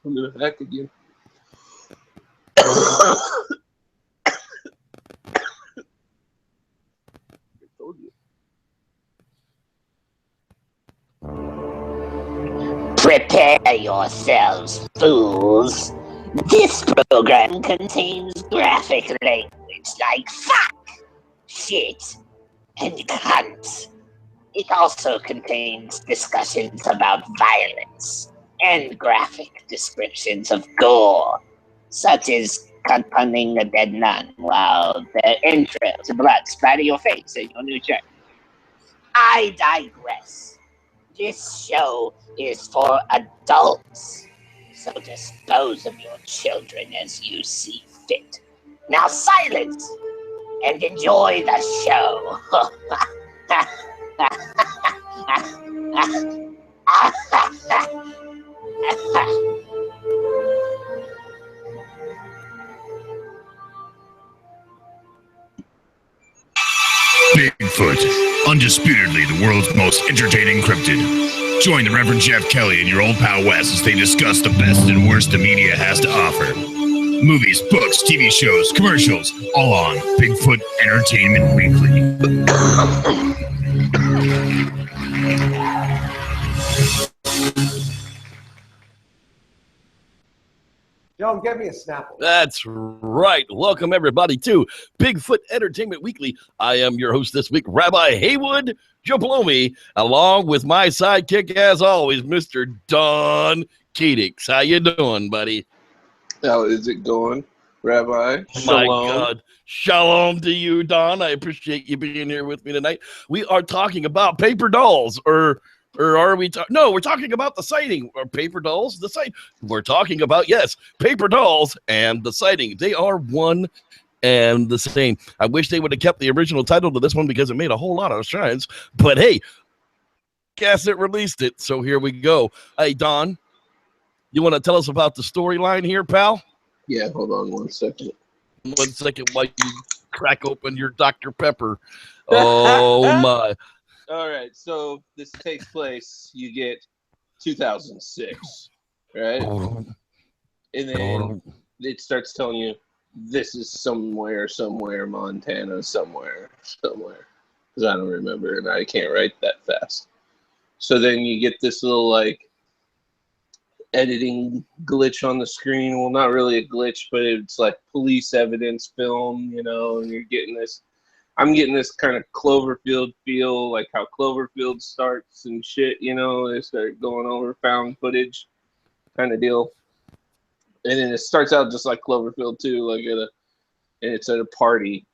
I'm gonna hack again. Prepare yourselves, fools. This program contains graphic language like fuck, shit, and cunt. It also contains discussions about violence and graphic descriptions of gore, such as cunt punning a dead nun while the entrails and blood splatter your face and your new shirt. I digress. This show is for adults, so dispose of your children as you see fit. Now silence and enjoy the show. Bigfoot, undisputedly the world's most entertaining cryptid. Join the Reverend Jeff Kelly and your old pal Wes as they discuss the best and worst the media has to offer. Movies, books, TV shows, commercials, all on Bigfoot Entertainment Weekly. John, get me a Snapple. That's right. Welcome, everybody, to Bigfoot Entertainment Weekly. I am your host this week, Rabbi Haywood Jablomi, along with my sidekick, as always, Mr. Don Keatings. How you doing, buddy? How is it going, Rabbi? My God. Shalom to you, Don. I appreciate you being here with me tonight. We are talking about paper dolls, or are we? No, we're talking about the sighting. Or paper dolls, the sight. We're talking about, yes, paper dolls and the sighting. They are one and the same. I wish they would have kept the original title to this one because it made a whole lot of sense. But hey, guess it released it, so here we go. Hey, Don, you want to tell us about the storyline here, pal? Yeah, hold on 1 second. 1 second while you crack open your Dr. Pepper. Oh, my. All right, so this takes place, you get 2006, right? And then it starts telling you, this is somewhere, Montana, somewhere. Because I don't remember, and I can't write that fast. So then you get this little, like, editing glitch on the screen. Well, not really a glitch, but it's like police evidence film, you know, and you're getting this. I'm getting this kind of Cloverfield feel, like how Cloverfield starts and shit, you know, they start going over found footage kind of deal. And then it starts out just like Cloverfield too, like and it's at a party,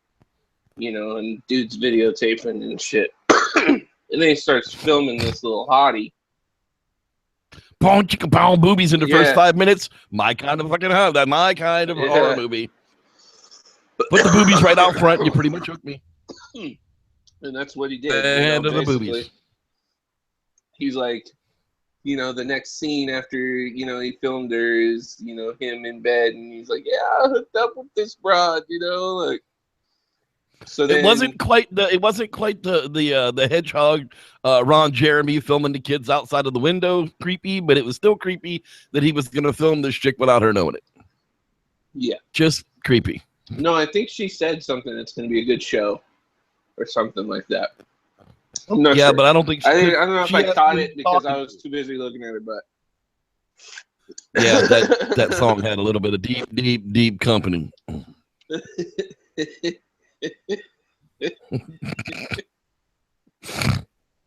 you know, and dude's videotaping and shit. And then he starts filming this little hottie. Boom, chicka, boom, boobies in the first 5 minutes. My kind of fucking horror movie. Put the boobies right out front, you pretty much hooked me. And that's what he did. And the boobies. He's like, you know, the next scene after, you know, he filmed her is, you know, him in bed, and he's like, yeah, I hooked up with this broad, you know, like. So then, it wasn't quite the hedgehog Ron Jeremy filming the kids outside of the window creepy, but it was still creepy that he was gonna film this chick without her knowing it. Yeah. Just creepy. No, I think she said something that's gonna be a good show or something like that. I'm not sure. But I don't think I don't know if I caught it because I was too busy looking at her butt. Yeah, that song had a little bit of deep company.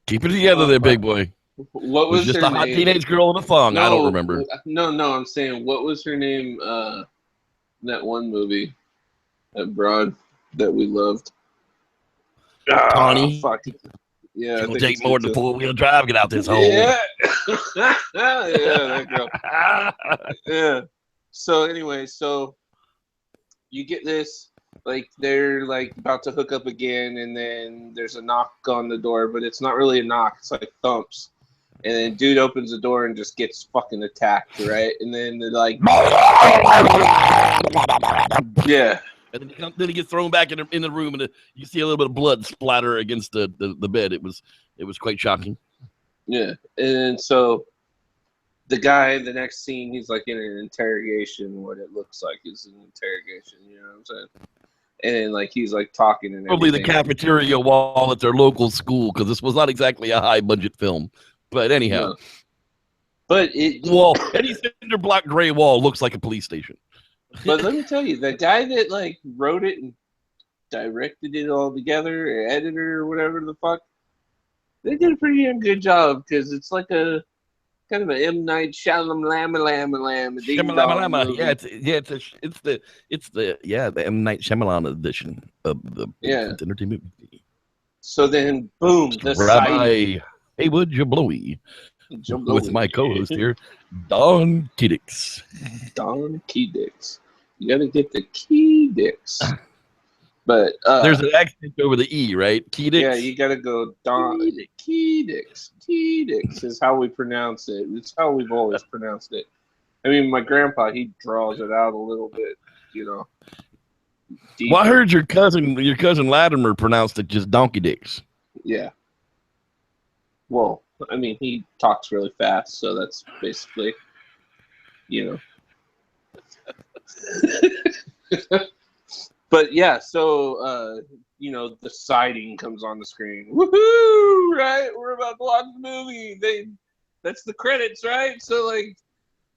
Keep it together there, big boy. What was just her a hot name? teenage girl in a thong? I don't remember. No, I'm saying, what was her name? That one movie, that broad that we loved. Tawny. Fuck. Yeah, it'll take more than 4-wheel drive. Get out this hole. Yeah, yeah, that girl. Yeah. So anyway, so you get this. Like, they're, like, about to hook up again, and then there's a knock on the door, but it's not really a knock. It's like thumps. And then dude opens the door and just gets fucking attacked, right? And then they're like... Yeah. And then he gets thrown back in the room, and you see a little bit of blood splatter against the bed. It was quite shocking. Yeah. And so the guy, the next scene, he's like in an interrogation. What it looks like is an interrogation. You know what I'm saying? And like he's like talking and Probably the everything. cafeteria wall at their local school, because this was not exactly a high budget film. But anyhow, No. But it. well, any cinder block gray wall looks like a police station. But let me tell you, the guy that like wrote it and directed it all together, or editor or whatever the fuck, they did a pretty damn good job because it's like a kind of an M. Night Shyamalan it's the M. Night Shyamalan edition of the entertainment movie. So then, boom, the Rabbi Haywood Jablowy with my co-host here, Don Kiddix. Don Kiddix. You gotta get the Kiddix. But there's an accent over the E, right? Kiddix. Yeah, you gotta go Don Kiddix. Kiddix is how we pronounce it. It's how we've always pronounced it. I mean, my grandpa, he draws it out a little bit, you know. Well, I heard your cousin Latimer pronounced it just Donkey Dicks. Yeah. Well, I mean, he talks really fast, so that's basically, you know. But yeah, so you know, the sighting comes on the screen. Woohoo! Right? We're about to watch the movie. That's the credits, right? So like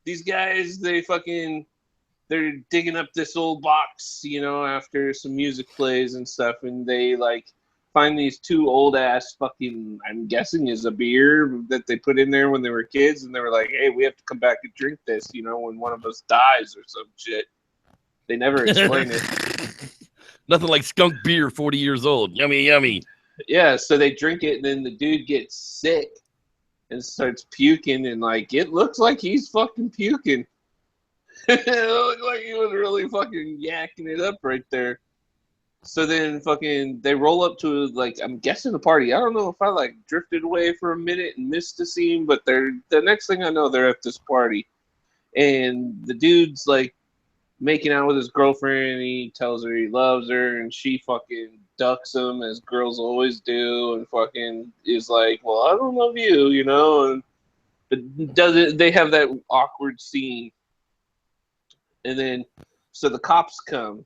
these guys, they're digging up this old box, you know, after some music plays and stuff, and they like find these two old ass fucking, I'm guessing is a beer that they put in there when they were kids, and they were like, hey, we have to come back and drink this, you know, when one of us dies or some shit. They never explain it. Nothing like skunk beer 40 years old. Yummy, yummy. Yeah, so they drink it, and then the dude gets sick and starts puking, and like it looks like he's fucking puking. It looked like he was really fucking yakking it up right there. So then fucking they roll up to, like, I'm guessing a party. I don't know if I like drifted away for a minute and missed the scene, but the next thing I know, they're at this party. And the dude's like making out with his girlfriend, and he tells her he loves her, and she fucking ducks him as girls always do, and fucking is like, well, I don't love you, you know, and but they have that awkward scene. And then so the cops come,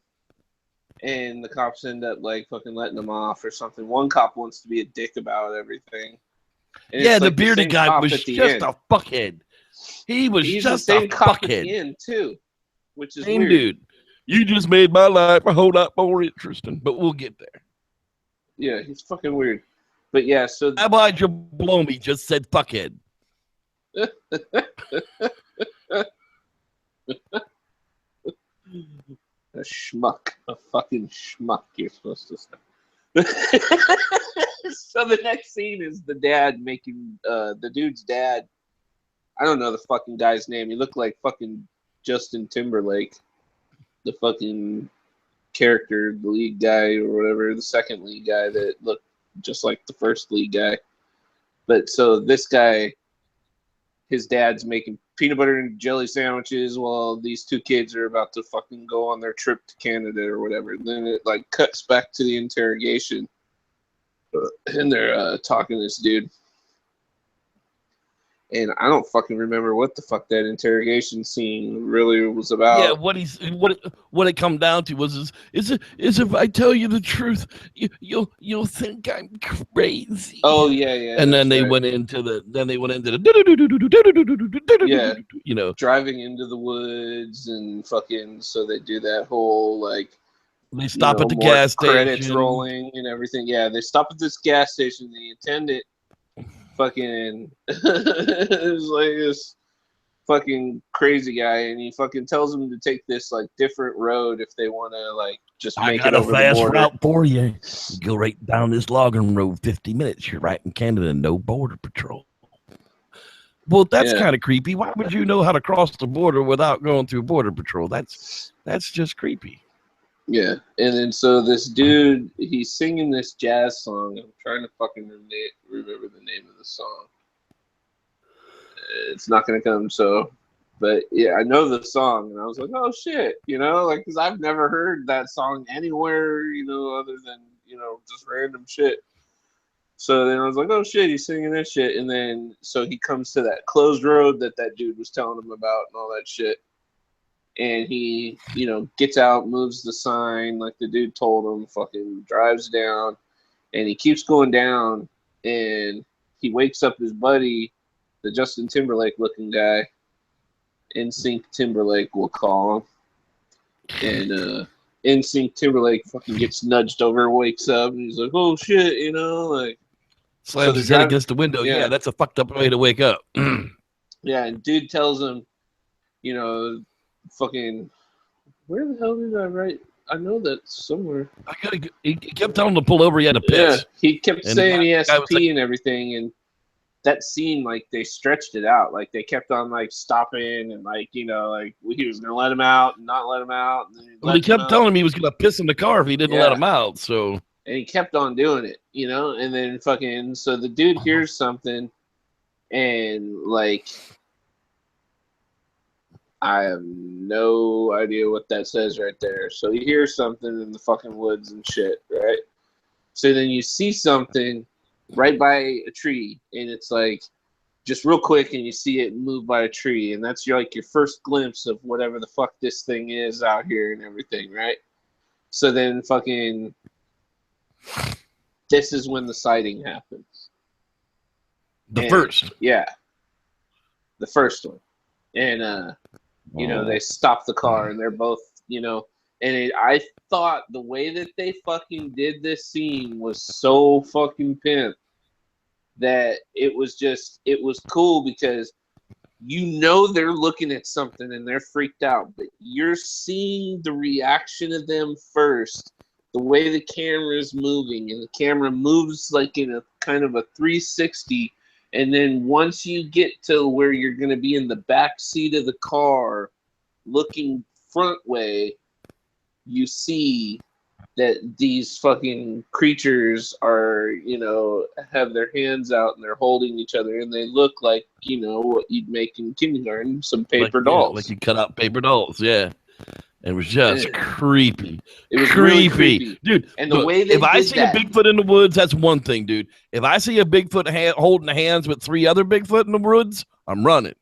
and the cops end up like fucking letting them off or something. One cop wants to be a dick about everything. And yeah, it's the like bearded guy was just end. a fuckhead. He's just the same a cop fuckhead. at the end too, which is same weird. Dude. You just made my life a whole lot more interesting, but we'll get there. Yeah, he's fucking weird. But yeah, so Rabbi Jablomy just said fuckhead. A schmuck. A fucking schmuck, you're supposed to say. So the next scene is the dad making, the dude's dad. I don't know the fucking guy's name. He looked like fucking Justin Timberlake. The fucking character, the lead guy or whatever, the second lead guy that looked just like the first lead guy. But so this guy, his dad's making peanut butter and jelly sandwiches while these two kids are about to fucking go on their trip to Canada or whatever. And then it like cuts back to the interrogation, and they're talking to this dude. And I don't fucking remember what the fuck that interrogation scene really was about. Yeah, what it come down to was is if I tell you the truth, you'll think I'm crazy. Oh yeah. And then they went into the yeah, you know, driving into the woods and fucking. So they do that whole like. They stop at the gas station. Credits rolling and everything. Yeah, they stop at this gas station. The attendant. Fucking it's like this fucking crazy guy, and he fucking tells them to take this like different road if they want to like just make it over the border. I got a fast route for you. You go right down this logging road, 50 minutes. You're right in Canada, no border patrol. Well, that's kind of creepy. Why would you know how to cross the border without going through border patrol? That's just creepy. Yeah, and then so this dude, he's singing this jazz song. I'm trying to fucking remember the name of the song. It's not gonna come. So, but yeah, I know the song, and I was like, oh shit, you know, like because I've never heard that song anywhere, you know, other than just random shit. So then I was like, oh shit, he's singing that shit. And then so he comes to that closed road that dude was telling him about and all that shit. And he, gets out, moves the sign like the dude told him, fucking drives down, and he keeps going down, and he wakes up his buddy, the Justin Timberlake looking guy, NSYNC Timberlake, we'll call him. And NSYNC Timberlake fucking gets nudged over, wakes up, and he's like, oh shit, like. Slams his head against the window. Yeah, that's a fucked up way to wake up. Yeah, and dude tells him, fucking, where the hell did I write? I know that somewhere. He kept telling him to pull over. He had to piss. Yeah, he kept saying he has to pee and everything, and that scene, like, they stretched it out. Like, they kept on, like, stopping and, like, he was gonna let him out and not let him out. And he kept telling him he was gonna piss in the car if he didn't let him out. So. And he kept on doing it, and then fucking, so the dude hears something, and, like, I have no idea what that says right there. So he hears something in the fucking woods and shit, right? So then you see something right by a tree, and it's, like, just real quick, and you see it move by a tree, and that's your first glimpse of whatever the fuck this thing is out here and everything, right? So then fucking... This is when the sighting happens. The first one. And, they stop the car, and they're both, I thought the way that they fucking did this scene was so fucking pimp that it was cool because they're looking at something and they're freaked out, but you're seeing the reaction of them first. The way the camera is moving, and the camera moves like in a kind of a 360, and then once you get to where you're going to be in the back seat of the car, looking front way, you see that these fucking creatures are, have their hands out and they're holding each other, and they look like, what you'd make in kindergarten, some paper dolls. Yeah, like you cut out paper dolls, yeah. It was just creepy. It was really creepy. Dude. And the way they if I see a Bigfoot in the woods, that's one thing, dude. If I see a Bigfoot holding hands with 3 other Bigfoot in the woods, I'm running.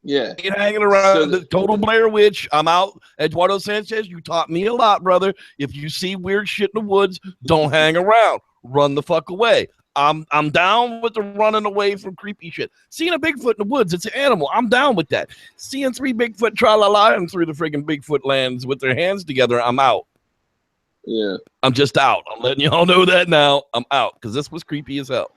Yeah. Ain't hanging around. The total Blair Witch. I'm out. Eduardo Sanchez, you taught me a lot, brother. If you see weird shit in the woods, don't hang around. Run the fuck away. I'm down with the running away from creepy shit. Seeing a Bigfoot in the woods, it's an animal. I'm down with that. Seeing 3 Bigfoot tra-la-la through the friggin' Bigfoot lands with their hands together, I'm out. Yeah. I'm just out. I'm letting y'all know that now. I'm out because this was creepy as hell.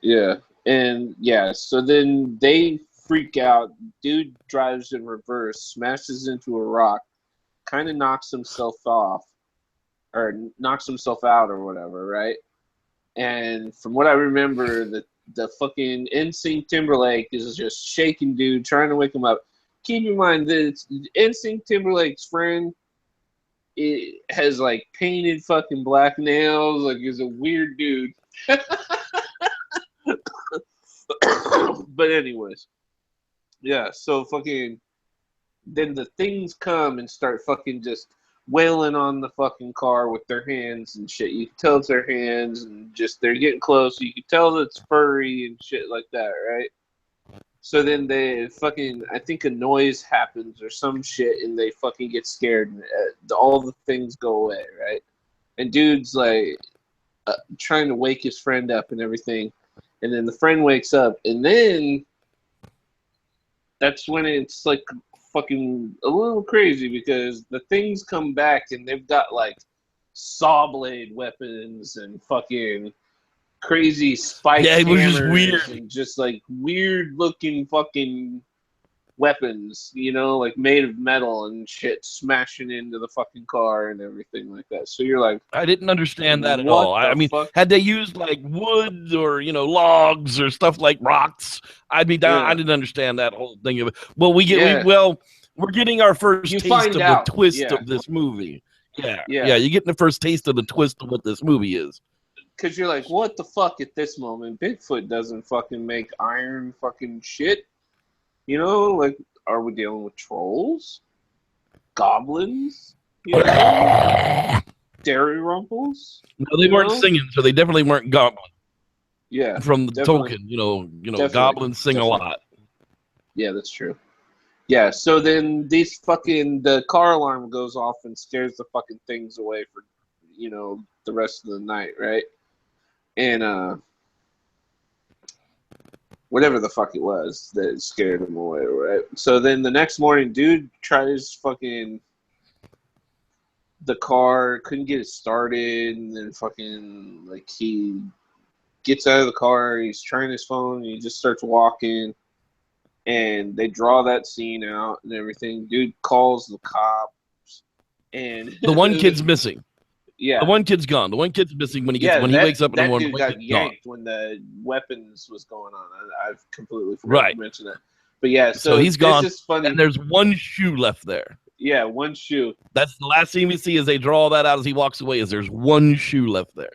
Yeah. And, so then they freak out. Dude drives in reverse, smashes into a rock, kind of knocks himself off, or knocks himself out or whatever, right? And from what I remember, the fucking NSYNC Timberlake is just shaking dude, trying to wake him up. Keep in mind that NSYNC Timberlake's friend has, like, painted fucking black nails. Like, he's a weird dude. But anyways. Yeah, so fucking... Then the things come and start fucking just wailing on the fucking car with their hands and shit. You can tell it's their hands, and just they're getting close. You can tell that it's furry and shit like that, right? So then they fucking, I think a noise happens or some shit, and they fucking get scared, and all the things go away, right? And dude's like trying to wake his friend up and everything, and then the friend wakes up, and then that's when it's like fucking a little crazy because the things come back and they've got like saw blade weapons and fucking crazy spiked hammers, just weird, and just like weird looking fucking weapons, like made of metal and shit, smashing into the fucking car and everything like that. So you're like, I didn't understand that at all. I mean, had they used like wood or logs or stuff like rocks, I'd be down. Yeah. I didn't understand that whole thing of it. Well, we're getting our first taste of the twist of this movie. Yeah, you're getting the first taste of the twist of what this movie is. Because you're like, what the fuck at this moment? Bigfoot doesn't fucking make iron fucking shit. Like, are we dealing with trolls? Goblins? Dairy Rumples. No, they weren't singing, so they definitely weren't goblin. Yeah, From the definitely. token, goblins sing a lot. Yeah, that's true. Yeah, so then the car alarm goes off and scares the fucking things away for, the rest of the night, right? And whatever the fuck it was that scared him away, right? So then the next morning, dude tries fucking the car, couldn't get it started, and then fucking, like, he gets out of the car, he's trying his phone, and he just starts walking. And they draw that scene out and everything. Dude calls the cops, and the one kid's missing. Yeah, the one kid's gone. The one kid's missing when he wakes up in the morning. That dude got yanked when the weapons was going on. I've completely forgot right. to mention that. But yeah, so he's gone. Is funny. And there's one shoe left there. Yeah, one shoe. That's the last thing we see as they draw that out as he walks away. Is there's one shoe left there.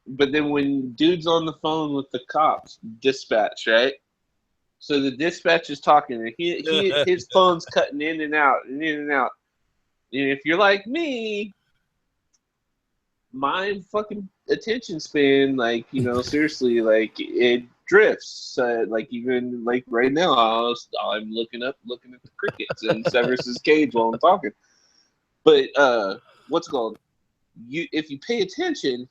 But then when dude's on the phone with the cops, dispatch, right? So the dispatch is talking, and his phone's cutting in and out, and in and out. And if you're like me, my fucking attention span, like, seriously, like, it drifts. Like, even like right now, I'm looking at the crickets and Severus's cage while I'm talking. But what's it called? If you pay attention,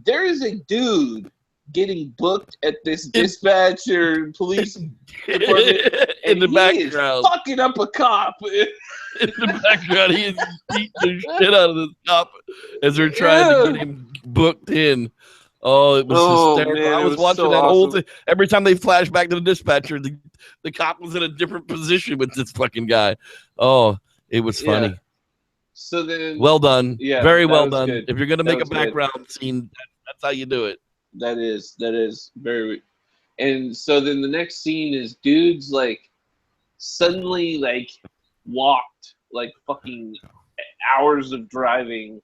there is a dude getting booked at this dispatch or police department in the background, fucking up a cop. In the background, he is beating the shit out of this cop as they're trying to get him booked in. Oh, it was hysterical. Man, I was watching that whole thing. Every time they flash back to the dispatcher, the cop was in a different position with this fucking guy. Oh, it was funny. Yeah. So then, well done. Yeah, very well done. Good. If you're gonna make a background scene, that's how you do it. That is very. And so then the next scene is dude's like suddenly like walked like fucking hours of driving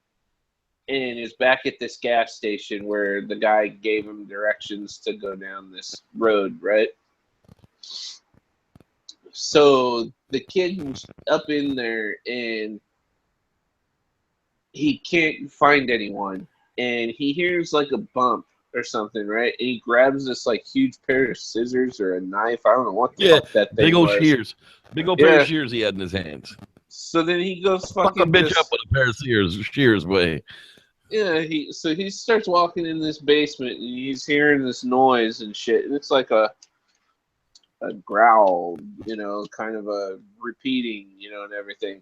and is back at this gas station where the guy gave him directions to go down this road, right? So the kid's up in there and he can't find anyone, and he hears like a bump or something, right? And he grabs this like huge pair of scissors or a knife. I don't know what the fuck that thing big old was. Shears. Big old pair of shears he had in his hands. So then he goes fuck a bitch up with a pair of shears way. Yeah, he starts walking in this basement and he's hearing this noise and shit. And it's like a growl, kind of a repeating, and everything.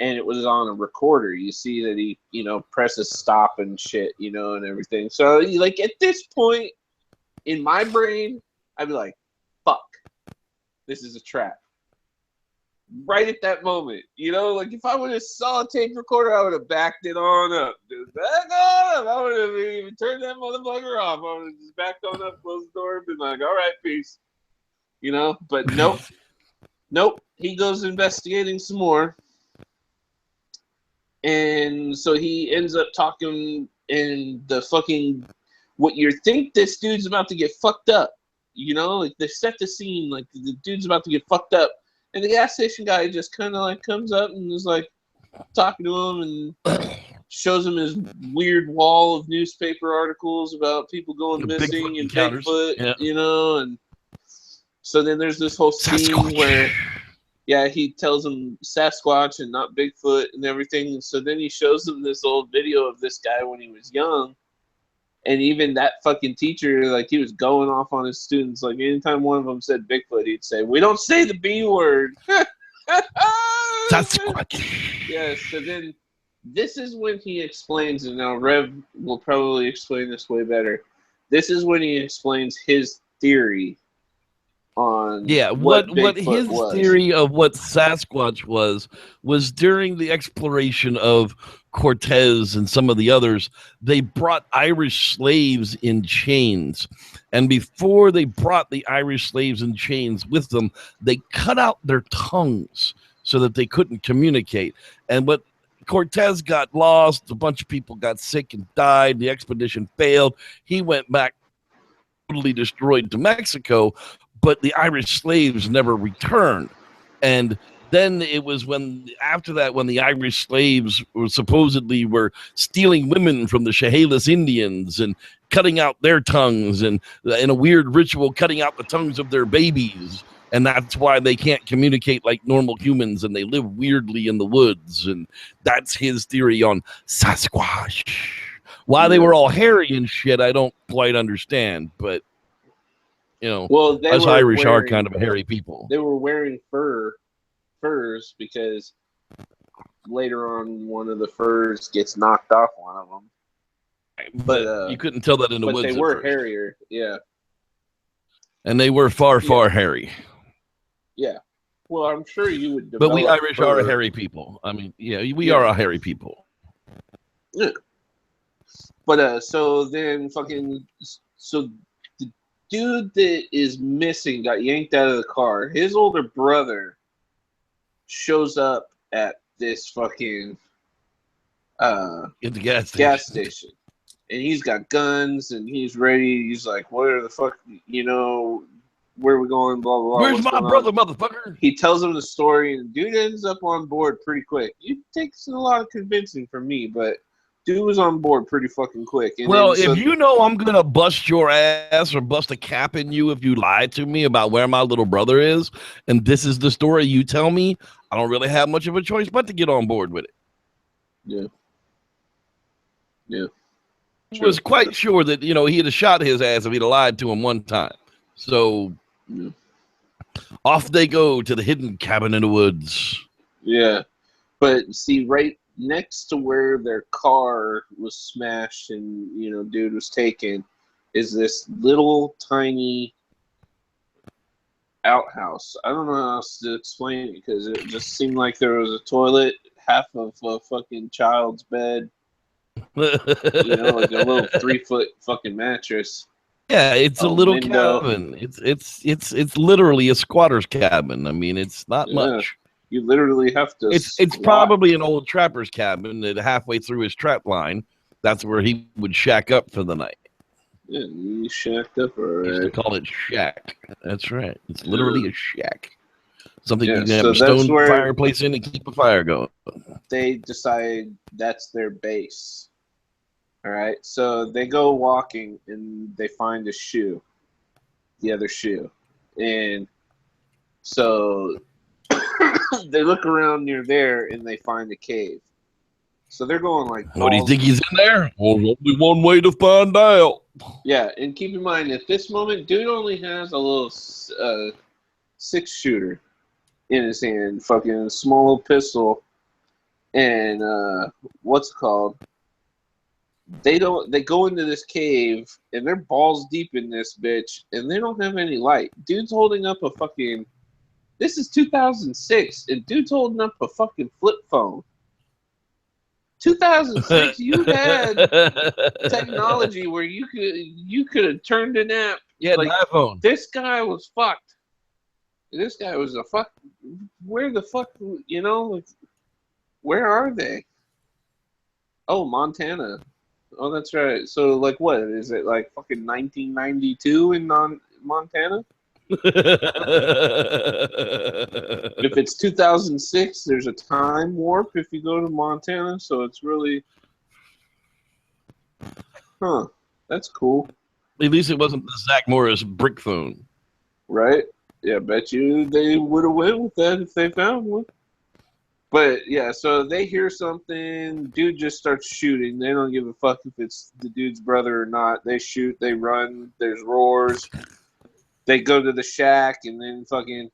And it was on a recorder. You see that he, presses stop and shit, and everything. So, like, at this point, in my brain, I'd be like, fuck, this is a trap. Right at that moment, like, if I would have saw a tape recorder, I would have backed it on up. Dude, back on up. I would have even turned that motherfucker off. I would have just backed on up, closed the door, and been like, all right, peace. But nope. Nope. He goes investigating some more. And so he ends up talking in the fucking what you think this dude's about to get fucked up. Like they set the scene like the dude's about to get fucked up. And the gas station guy just kind of like comes up and is like talking to him and shows him his weird wall of newspaper articles about people going missing and Bigfoot, and so then there's this whole scene where he tells him Sasquatch and not Bigfoot and everything. And so then he shows him this old video of this guy when he was young. And even that fucking teacher, like, he was going off on his students. Like, anytime one of them said Bigfoot, he'd say, we don't say the B word. Sasquatch. Yeah, so then this is when he explains, and now Rev will probably explain this way better. This is when he explains his theory on what his theory of what Sasquatch was during the exploration of Cortez and some of the others. They brought Irish slaves in chains, and before they brought the Irish slaves in chains with them, they cut out their tongues so that they couldn't communicate. And what Cortez got lost, a bunch of people got sick and died, the expedition failed, he went back totally destroyed to Mexico, but the Irish slaves never returned. And Then it was after that, when the Irish slaves supposedly were stealing women from the Chehalis Indians and cutting out their tongues, and in a weird ritual, cutting out the tongues of their babies. And that's why they can't communicate like normal humans, and they live weirdly in the woods. And that's his theory on Sasquatch. Why they were all hairy and shit, I don't quite understand. But, well, us Irish are kind of hairy people. They were wearing furs because later on one of the furs gets knocked off one of them. But you couldn't tell that in the woods. But they were hairier, yeah. And they were far hairy. Yeah. Well, I'm sure you would develop. But we Irish are a hairy people. I mean, we are a hairy people. Yeah. But so then the dude that is missing got yanked out of the car. His older brother shows up at this fucking at the gas station. And he's got guns and he's ready. He's like, where the fuck, where are we going, blah, blah, blah. Where's my brother, motherfucker? He tells him the story, and dude ends up on board pretty quick. It takes a lot of convincing for me, but dude was on board pretty fucking quick. And if you know I'm going to bust your ass or bust a cap in you if you lied to me about where my little brother is, and this is the story you tell me, I don't really have much of a choice but to get on board with it. Yeah. Yeah. He was quite sure that, he'd have shot his ass if he'd have lied to him one time. So off they go to the hidden cabin in the woods. Yeah. But see, right next to where their car was smashed and, dude was taken is this little tiny outhouse. I don't know how else to explain it because it just seemed like there was a toilet, half of a fucking child's bed. Like a little 3-foot fucking mattress. Yeah, it's a little cabin. It's literally a squatter's cabin. I mean, it's not much. You literally have to. It's probably an old trapper's cabin that halfway through his trap line, that's where he would shack up for the night. Yeah, he shacked up already. They call it shack. That's right. It's literally a shack. Something you can have so a stone fireplace in and keep a fire going. They decide that's their base. All right, so they go walking and they find a shoe, the other shoe. And so they look around near there and they find a cave. So they're going like, what do you think he's in there? Well, there's only one way to find out. Yeah, and keep in mind, at this moment, dude only has a little 6-shooter in his hand, fucking small little pistol. And what's it called? They go into this cave and they're balls deep in this bitch and they don't have any light. Dude's holding up a fucking, this is 2006 and dude's holding up a fucking flip phone. 2006, you had technology where you could have turned an app. Yeah, like, an iPhone. This guy was fucked. This guy was a fuck. Where the fuck, like, where are they? Oh, Montana. Oh, that's right. So, like, what? Is it, like, fucking 1992 in Montana? If it's 2006, there's a time warp if you go to Montana, so it's really... Huh. That's cool. At least it wasn't the Zach Morris brick phone. Right? Yeah, bet you they would have went with that if they found one. But, yeah, so they hear something. Dude just starts shooting. They don't give a fuck if it's the dude's brother or not. They shoot. They run. There's roars. They go to the shack, and then fucking...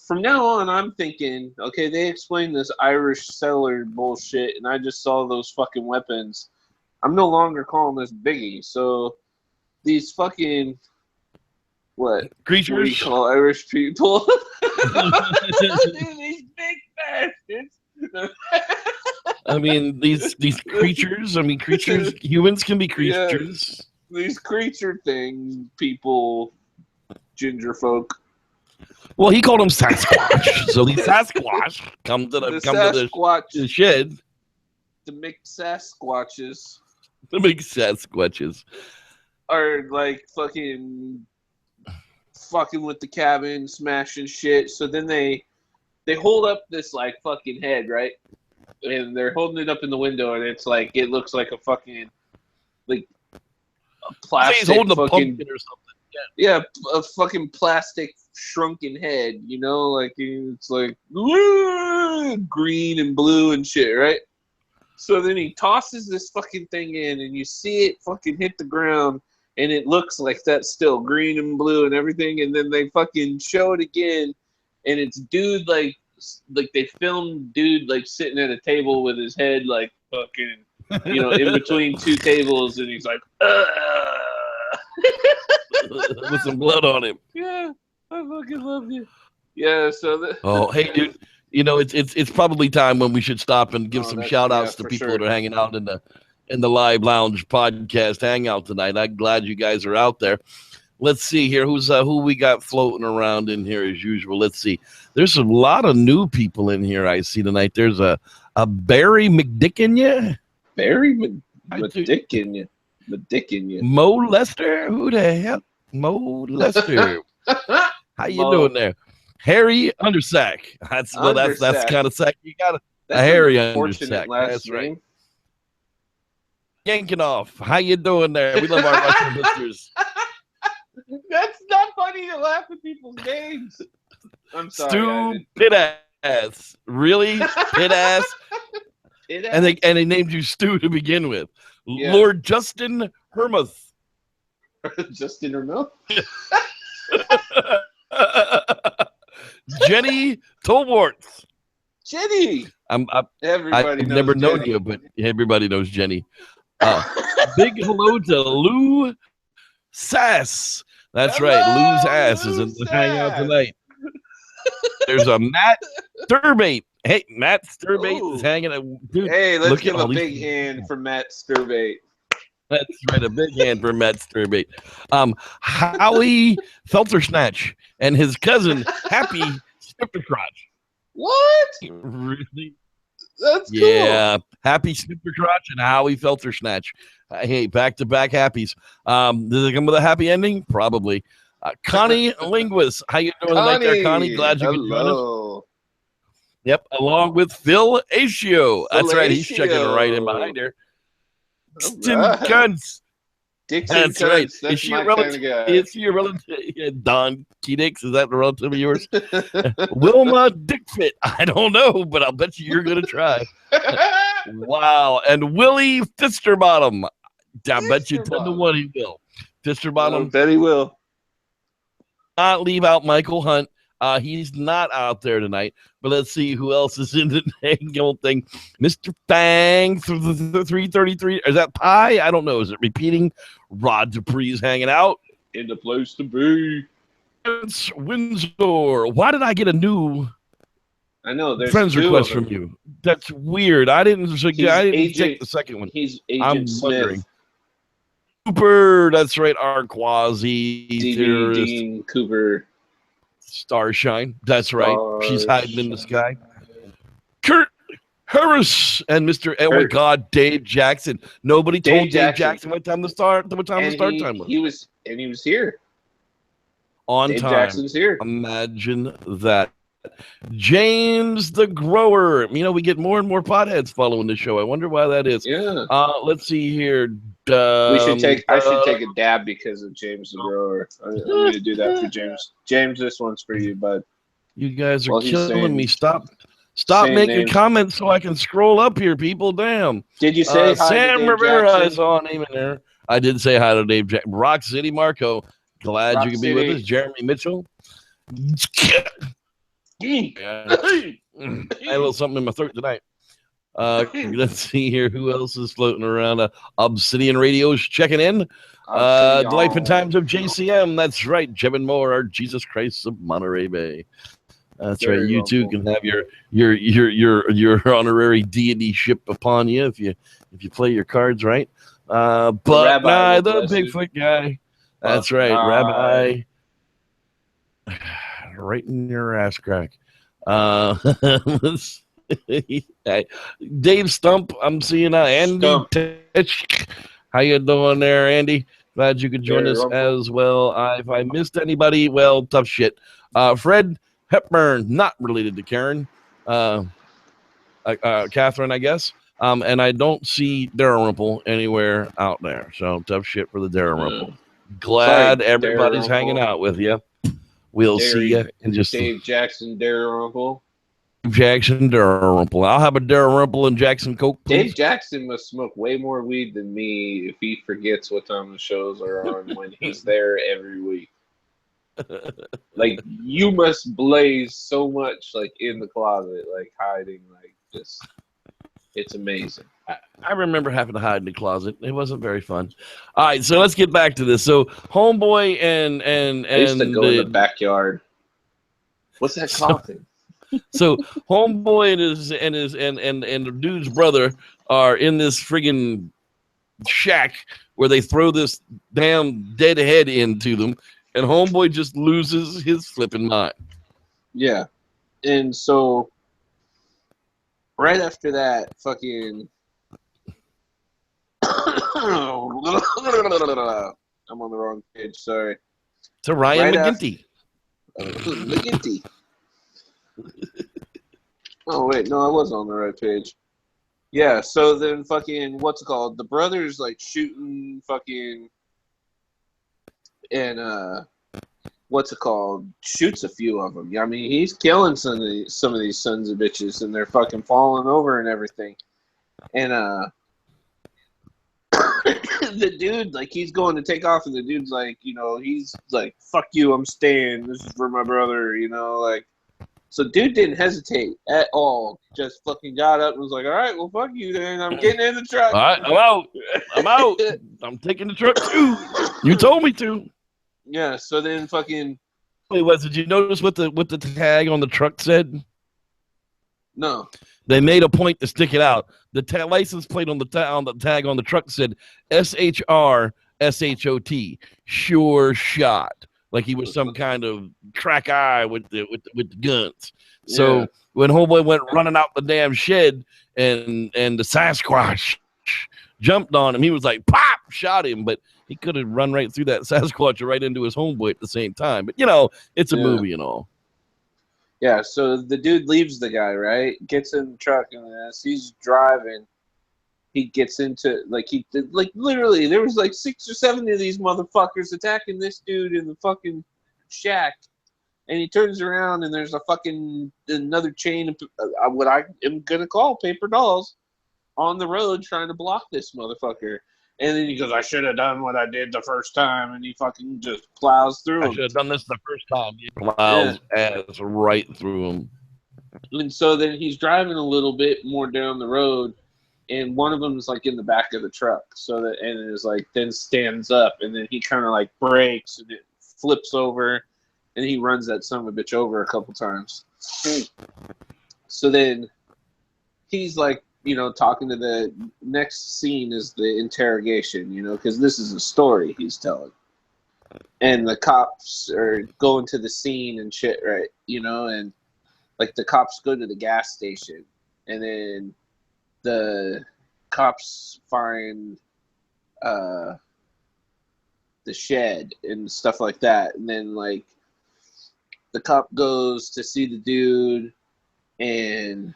From now on, I'm thinking, okay, they explained this Irish settler bullshit, and I just saw those fucking weapons. I'm no longer calling this Biggie. So, these fucking... What? Creatures? What do you call Irish people? These big bastards. I mean, these creatures. I mean, creatures. Humans can be creatures. Yeah, these creature things, people, ginger folk. Well, he called them Sasquatch. So these Sasquatch come to the shed. The McSasquatches. The McSasquatches are like fucking fucking with the cabin, smashing shit. So then they hold up this like fucking head, right? And they're holding it up in the window, and it's like it looks like a fucking like a plastic He's holding a fucking pumpkin or something. Yeah. yeah, a fucking plastic shrunken head, you know, like it's like green and blue and shit, right? So then he tosses this fucking thing in, and you see it fucking hit the ground, and it looks like that's still green and blue and everything, and then they fucking show it again, and it's dude like they filmed dude like sitting at a table with his head like fucking, you know, in between two tables, and he's like, with some blood on him. yeah, I fucking love you. Yeah, so Oh, hey, dude. You know, it's probably time when we should stop and give Oh, some that's- shout outs yeah, to for people sure. that are hanging out in the Live Lounge podcast hangout tonight. I'm glad you guys are out there. Let's see here. Who we got floating around in here as usual. Let's see. There's a lot of new people in here I see tonight. There's a Barry McDickin, Barry I do- McDickin you. Mo Lester. Who the hell? Mo Lester. How you Mo. doing there? Harry Undersack. That's Undersack. kind of sack you got. That's Harry an unfortunate Undersack. last That's right. name. Yanking off. How you doing there? We love our Russian listeners. That's not funny to laugh at people's names. I'm sorry. Stupid ass. Really? Pit ass. And they named you Stu to begin with. Yeah. Lord Justin Hermuth. Justin or Mel? Jenny Tolworth. Jenny. Everybody I've knows never known Jenny. you, but everybody knows Jenny. Big hello to Lou Sass. That's Hello, right. Lou's ass is Lou in the hangout Sass. tonight. There's a Matt Sturbate. Hey, Matt Sturbate Ooh. is hanging out. Dude, Hey, let's look give at a all these big people. hand for Matt Sturbate. That's right, a big hand for Matt Sturbate. Howie Feltersnatch and his cousin Happy Snippercrotch. What? Really? That's cool. Yeah, Happy Snippercrotch and Howie Feltersnatch. Hey, back-to-back happies. Does it come with a happy ending? Probably. Connie Linguist, how you doing tonight there, Connie? Glad you could join us. Hello. Yep, along with Phil Asio. That's right, he's Asio. checking right in behind her. Dixon right. Kuntz. Dixon That's right. Kuntz, That's Is she my a kind relative? of guy. Is she a relative? Yeah, Don Keedix, is that a relative of yours? Wilma Dickfit. I don't know, but I'll bet you're going to try. Wow. And Willie Fisterbottom. I bet you 10 to 1 he will. I Fisterbottom. bet he will. Not leave out Michael Hunt. He's not out there tonight. But let's see who else is in the whole thing. Mr. Fang, 333. Is that Pie? I don't know. Is it repeating? Rod Dupree's hanging out. In the place to be. It's Windsor. Why did I get a new I know. There's friends two request of them. from you? That's weird. I didn't Agent- take the second one. He's Agent I'm Smith. wondering. Cooper. That's right. Our quasi D.B. theorist. Dean Cooper. Starshine. That's right. She's hiding in the sky. Kurt Harris and Mr. Oh my Kurt. God, Dave Jackson. Nobody Dave told Dave Jackson. Jackson what time the start time was. He was here. On Dave time. Jackson's here. Imagine that. James the Grower. You know, we get more and more potheads following the show. I wonder why that is. Yeah. Let's see here. I should take a dab because of James the Grower. I'm going to do that for James. James, this one's for you, bud. You guys are Well, he's killing saying- me. Stop saying making names. comments so I can scroll up here, people. Damn. Did you say hi Sam to Dave Rivera, I Jackson? saw a name in there. I did say hi to Dave Jackson. Rock City Marco. Glad Rock you could be with City. us. Jeremy Mitchell. Yeah. I had a little something in my throat tonight. Let's see here. Who else is floating around? Obsidian Radio's checking in. Delightful Times of JCM. That's right. Jevin Moore, our Jesus Christ of Monterey Bay. That's Very right. You too welcome. can have your honorary deity ship upon you if you play your cards right. But Rabbi will the bless you. Bigfoot guy. That's right, Rabbi. Right in your ass crack. Let's see. Dave Stump, I'm seeing Andy Stump. Titch. How you doing there, Andy? Glad you could join Dare us Rumpel. as well. If I missed anybody, well, tough shit. Fred Hepburn, not related to Karen. Catherine, I guess. And I don't see Dalrymple anywhere out there. So tough shit for the Dalrymple. Glad Sorry, everybody's hanging Dalrymple. out with you. We'll see you in just Dave Jackson, Dalrymple. Jackson Dalrymple. I'll have a Dalrymple and Jackson Coke, please. Dave Jackson must smoke way more weed than me if he forgets what time the shows are on when he's there every week. Like, you must blaze so much, like, in the closet, like, hiding, like, just, it's amazing. I remember having to hide in the closet. It wasn't very fun. All right, so let's get back to this. So Homeboy and I used to go in the backyard. What's that coughing? So Homeboy and the dude's brother are in this friggin' shack where they throw this damn dead head into them, and Homeboy just loses his flipping mind. Yeah. And so right after that, fucking I'm on the wrong page, sorry. To Ryan Right McGinty. McGinty. Oh wait, no, I was on the right page. Yeah, so then fucking what's it called? The brothers like shooting fucking and what's it called? Shoots a few of them. I mean, he's killing some of these sons of bitches, and they're fucking falling over and everything. And the dude, like, he's going to take off, and the dude's like, you know, he's like, "Fuck you, I'm staying. This is for my brother," you know, like. So dude didn't hesitate at all. Just fucking got up and was like, "All right, well, fuck you then. I'm getting in the truck." All right, I'm out. I'm out. I'm taking the truck too. You told me to. Yeah. So then fucking Wait, did you notice what the tag on the truck said? no. They made a point to stick it out. The license plate on the tag on the truck said SHR SHOT, sure shot. Like he was some kind of crack eye with the guns. So Yeah. when Homeboy went running out the damn shed and the Sasquatch jumped on him, he was like, pop, shot him, but he could have run right through that Sasquatch right into his homeboy at the same time. But, you know, it's a movie and all. Yeah, so the dude leaves the guy, right? Gets in the truck, and as he's driving, he gets into, literally, there was like 6 or 7 of these motherfuckers attacking this dude in the fucking shack. And he turns around, and there's another chain of what I am going to call paper dolls on the road trying to block this motherfucker. And then he goes, "I should have done what I did the first time," and he fucking just plows through him. I should have done this the first time. He plows ass right through him. And so then he's driving a little bit more down the road, and one of them is like in the back of the truck. So that, and it is like, then stands up, and then he kind of like brakes, and it flips over, and he runs that son of a bitch over a couple times. So then he's like, you know, talking to the next scene is the interrogation, you know, because this is a story he's telling. And the cops are going to the scene and shit, right? You know, and like the cops go to the gas station, and then the cops find the shed and stuff like that. And then like the cop goes to see the dude, and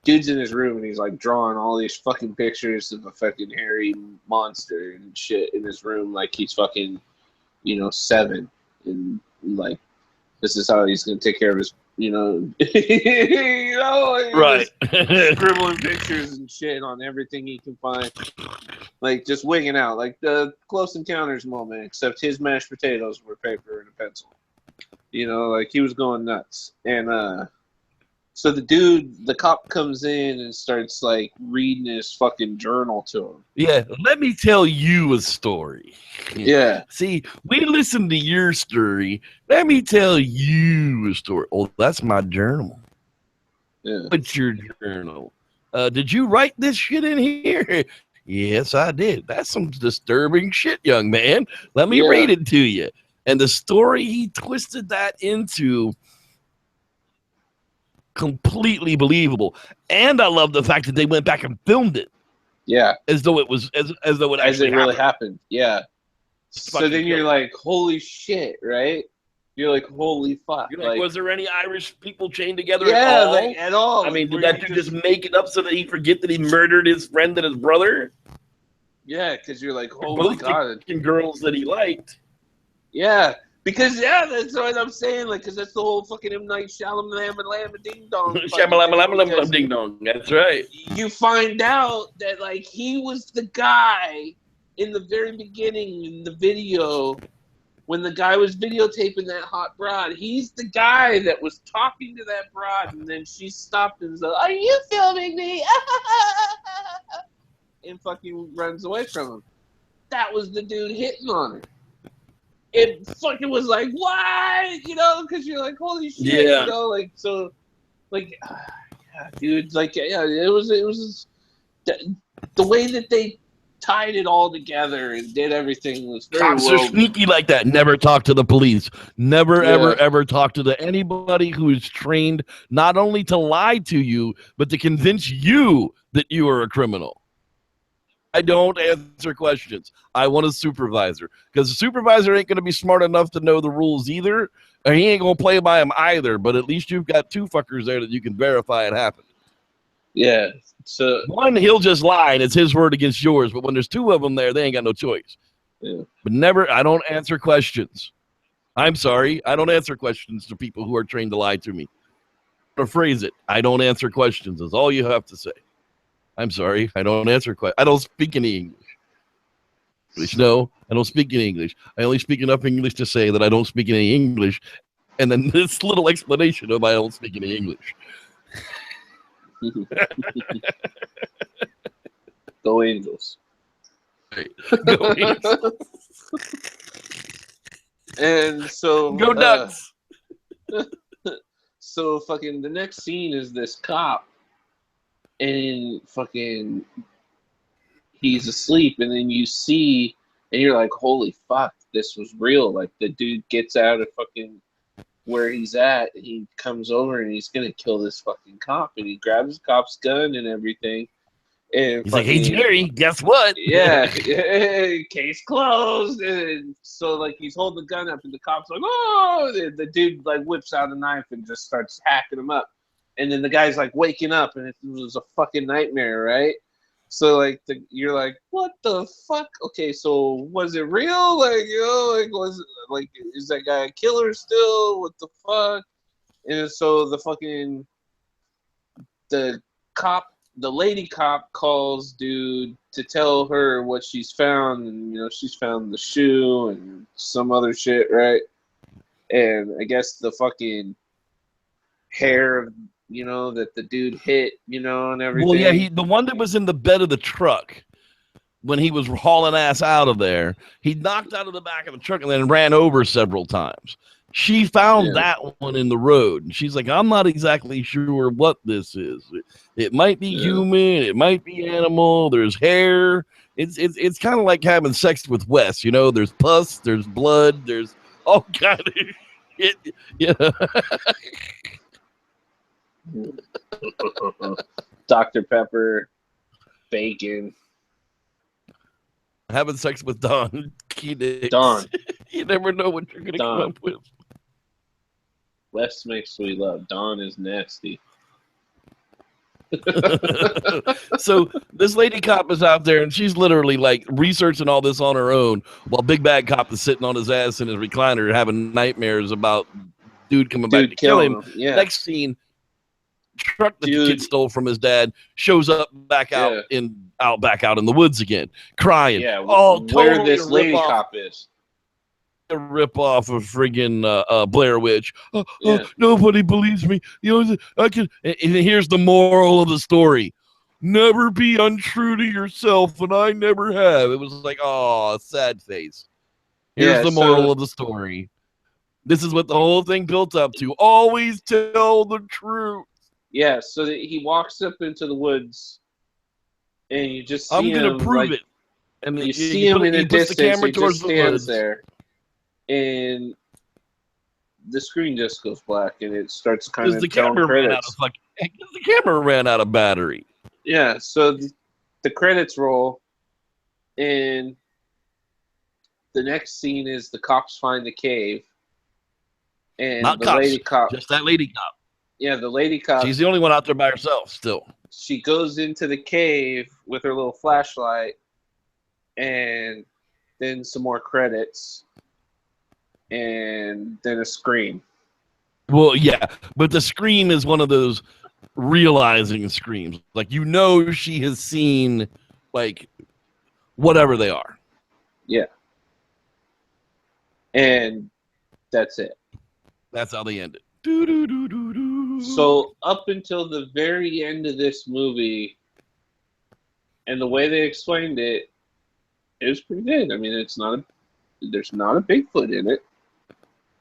dude's in his room, and he's like drawing all these fucking pictures of a fucking hairy monster and shit in his room, like he's fucking, you know, 7, and like this is how he's gonna take care of his, you know, you know, like, right, scribbling pictures and shit on everything he can find, like just wigging out, like the Close Encounters moment, except his mashed potatoes were paper and a pencil, you know, like he was going nuts. And so the cop comes in and starts like reading his fucking journal to him. Yeah, let me tell you a story. Yeah. See, we listened to your story. Let me tell you a story. Oh, that's my journal. Yeah. What's your journal? Did you write this shit in here? Yes, I did. That's some disturbing shit, young man. Let me read it to you. And the story he twisted that into completely believable. And I love the fact that they went back and filmed it. Yeah. as though it was as though it actually really happened. Yeah. So Fucking then you're killed. like, holy shit, right? You're like, holy fuck. You're like, was there any Irish people chained together yeah, at all? like at all. I mean, Where did that dude just make it up so that he forget that he murdered his friend and his brother? Yeah, because you're like, oh Both my god. the girls that he liked. Yeah, because that's what I'm saying. Like, because that's the whole fucking M. Night Shyamalan ding dong. Shyamalan ding dong. That's right. You find out that like he was the guy in the very beginning in the video when the guy was videotaping that hot broad. He's the guy that was talking to that broad, and then she stopped and said, "Are you filming me?" and fucking runs away from him. That was the dude hitting on her. It fucking was like, what? You know, because you're like, holy shit, Yeah. you know, like, so, like, yeah, dude, like, yeah, it was the way that they tied it all together and did everything was very Cops are sneaky like that. Never talk to the police. Never, ever talk to anybody who is trained not only to lie to you, but to convince you that you are a criminal. I don't answer questions. I want a supervisor because the supervisor ain't going to be smart enough to know the rules either, or he ain't going to play by them either. But at least you've got two fuckers there that you can verify it happened. Yeah. So one, he'll just lie and it's his word against yours. But when there's two of them there, they ain't got no choice. Yeah. But never, I don't answer questions. I'm sorry. I don't answer questions to people who are trained to lie to me. Or phrase it. I don't answer questions is all you have to say. I'm sorry. I don't answer questions. I don't speak any English. No, I don't speak any English. I only speak enough English to say that I don't speak any English. And then this little explanation of I don't speak any English. Go Angels. Right. Go Angels. And so go Ducks. So fucking the next scene is this cop, and fucking he's asleep, and then you see, and you're like, holy fuck, this was real. Like the dude gets out of fucking where he's at, he comes over and he's gonna kill this fucking cop, and he grabs the cop's gun and everything. And he's like, hey Jerry, guess what? Yeah, case closed. And so like he's holding the gun up, and the cop's like, oh, the dude like whips out a knife and just starts hacking him up. And then the guy's like waking up, and it was a fucking nightmare, right? So like you're like, what the fuck? Okay, so was it real? Like, you know, like was it, like, is that guy a killer still? What the fuck? And so the lady cop calls dude to tell her what she's found, and you know she's found the shoe and some other shit, right? And I guess the fucking hair, you know, that the dude hit, you know, and everything. Well, yeah, the one that was in the bed of the truck when he was hauling ass out of there, he knocked out of the back of the truck and then ran over several times. She found that one in the road, and she's like, I'm not exactly sure what this is. It might be human, it might be animal, there's hair. It's kind of like having sex with Wes, you know, there's pus, there's blood, there's all kind of shit. Yeah. Dr. Pepper, bacon. Having sex with Don. Don. You never know what you're going to come up with. Wes makes sweet love. Don is nasty. So this lady cop is out there, and she's literally like researching all this on her own, while Big Bad Cop is sitting on his ass in his recliner having nightmares about dude coming back to kill him. Yeah. Next scene, truck that the kid stole from his dad shows up back out back out in the woods again, crying. Yeah, totally where this lady cop is. A rip off of friggin' Blair Witch. Nobody believes me. You know, I can. And here's the moral of the story: never be untrue to yourself, and I never have. It was like, oh, sad face. Here's the moral of the story. This is what the whole thing built up to. Always tell the truth. Yeah. So that he walks up into the woods, and you just see I'm gonna prove it. And you see him in a distance. He just stands there. And the screen just goes black, and it starts kind of the camera ran out of battery. Yeah, so the credits roll, and the next scene is the cops find the cave, and Not the cops, lady cop, just that lady cop. yeah, the lady cop, She's the only one out there by herself still. she goes into the cave with her little flashlight, and then some more credits, and then a scream. Well, yeah, but the scream is one of those realizing screams. Like, you know, she has seen, like, whatever they are. Yeah. And that's it. That's how they end it. Do, do, do, do, do. So up until the very end of this movie, and the way they explained it, it was pretty good. I mean, there's not a Bigfoot in it,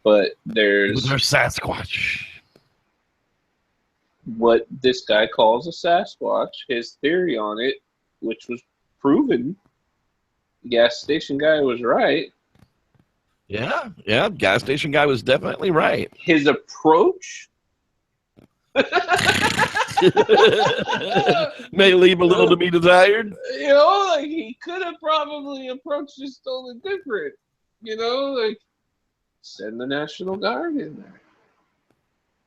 but there's Sasquatch. what this guy calls a Sasquatch. His theory on it, which was proven, gas station guy was right. Yeah, gas station guy was definitely right. His approach may leave a little to be desired. You know, like, he could have probably approached this totally different. You know, like, send the National Guard in there.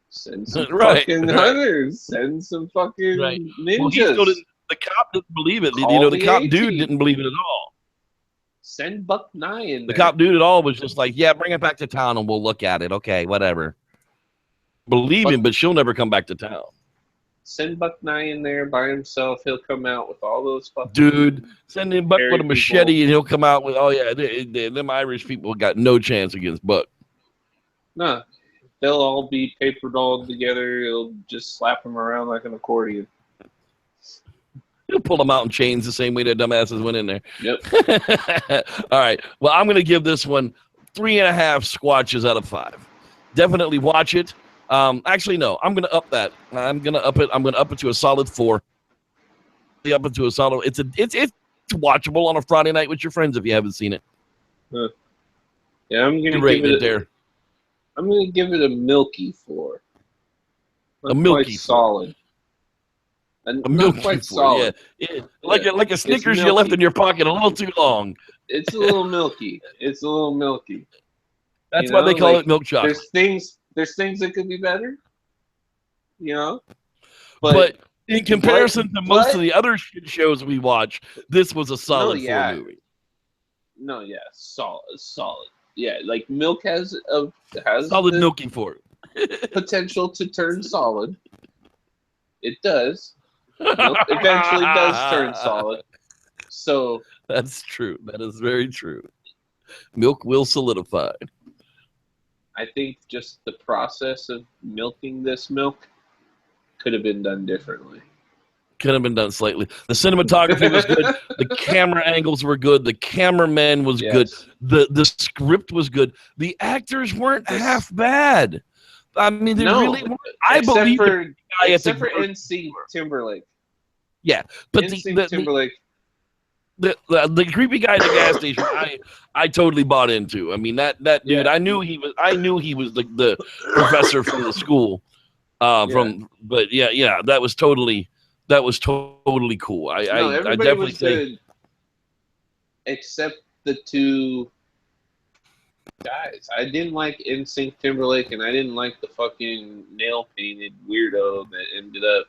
Send some fucking hunters. Send some fucking ninjas. Well, the cop didn't believe it. The cop dude didn't believe it at all. Send Buck Nye in there. The cop dude at all was just like, yeah, bring it back to town and we'll look at it. Okay, whatever. Believe him, but she'll never come back to town. Send Buck Nye in there by himself. He'll come out with all those fucking... Dude, send him Buck with a machete and he'll come out with, oh yeah, them Irish people got no chance against Buck. No, they'll all be paper dolled together. He'll just slap them around like an accordion. He'll pull them out in chains the same way that dumbasses went in there. Yep. All right. Well, I'm going to give this one 3.5 Squatches out of 5. Definitely watch it. Actually, no. I'm going to up that. I'm going to up it. I'm going to up it to a solid 4. Up it to a solid. It's watchable on a Friday night with your friends if you haven't seen it. Yeah, I'm going to rate it there. I'm going to give it a milky 4. A milky solid. A milky 4, solid. Yeah. Like a Snickers you left in your pocket a little too long. It's a little milky. It's a little milky. That's why they call it milk chocolate. There's things that could be better, you know. But in comparison to most of the other shit shows we watch, this was a solid 4 movie. No, yeah, solid. Yeah, like milk has solid milky 4 potential to turn solid. It does. Milk eventually does turn solid. So that's true. That is very true. Milk will solidify. I think just the process of milking this milk could have been done differently. Could have been done slightly. The cinematography was good. The camera angles were good. The cameraman was good. The script was good. The actors weren't half bad. I mean, they really weren't. I believe except for NC Timberlake. Yeah, but Timberlake. The creepy guy at the gas station, I totally bought into. I mean, that dude, yeah. I knew he was the professor from the school. But that was totally cool. I definitely think, except the two guys. I didn't like NSYNC Timberlake, and I didn't like the fucking nail painted weirdo that ended up.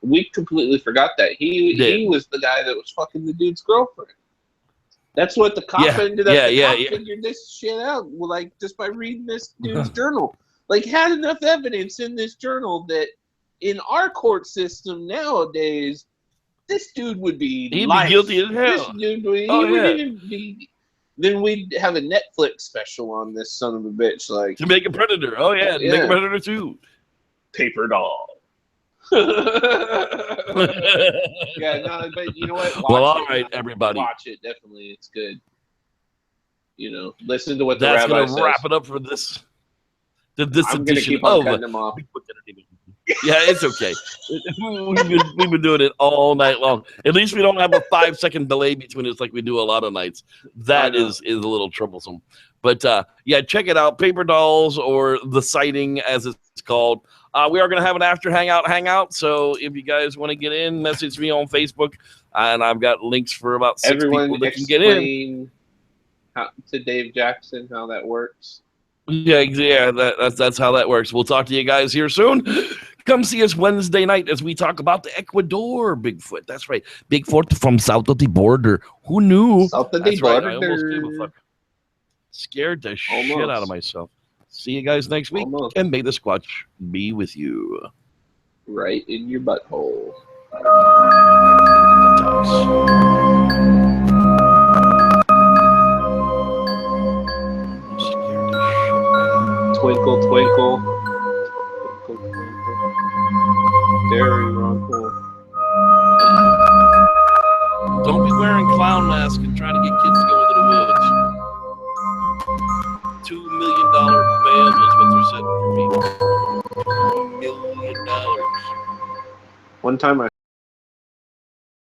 We completely forgot that he was the guy that was fucking the dude's girlfriend. That's what the cop ended up. Figured this shit out, like, just by reading this dude's journal. Like, had enough evidence in this journal that in our court system nowadays, this dude would be guilty as hell. This dude would be. Then we'd have a Netflix special on this son of a bitch, like To Make a Predator. Oh yeah, To Make a Predator 2. Paper doll. But you know what? All right, everybody. Watch it, definitely. It's good. You know, listen to what the rabbi says. That's going to wrap it up for this I'm going to keep on cutting them off. Yeah, it's okay. We've been doing it all night long. At least we don't have a 5-second delay between us like we do a lot of nights. That is a little troublesome. But yeah, check it out. Paper Dolls, or The Sighting as it's called. We are going to have an after hangout. So if you guys want to get in, message me on Facebook. And I've got links for about 6 people that can get in. To Dave Jackson how that works. Yeah, that's how that works. We'll talk to you guys here soon. Come see us Wednesday night as we talk about the Ecuador Bigfoot. That's right. Bigfoot from south of the border. Who knew? South of the border. I almost gave a fuck. Scared the shit out of myself. See you guys next week. And may the Squatch be with you. Right in your butthole. Twinkle, twinkle. Twinkle, twinkle. Dairy runkle. Don't be wearing clown masks and trying to get kids to go into the woods. $2 million bail is what they're setting for people. $2 million. One time I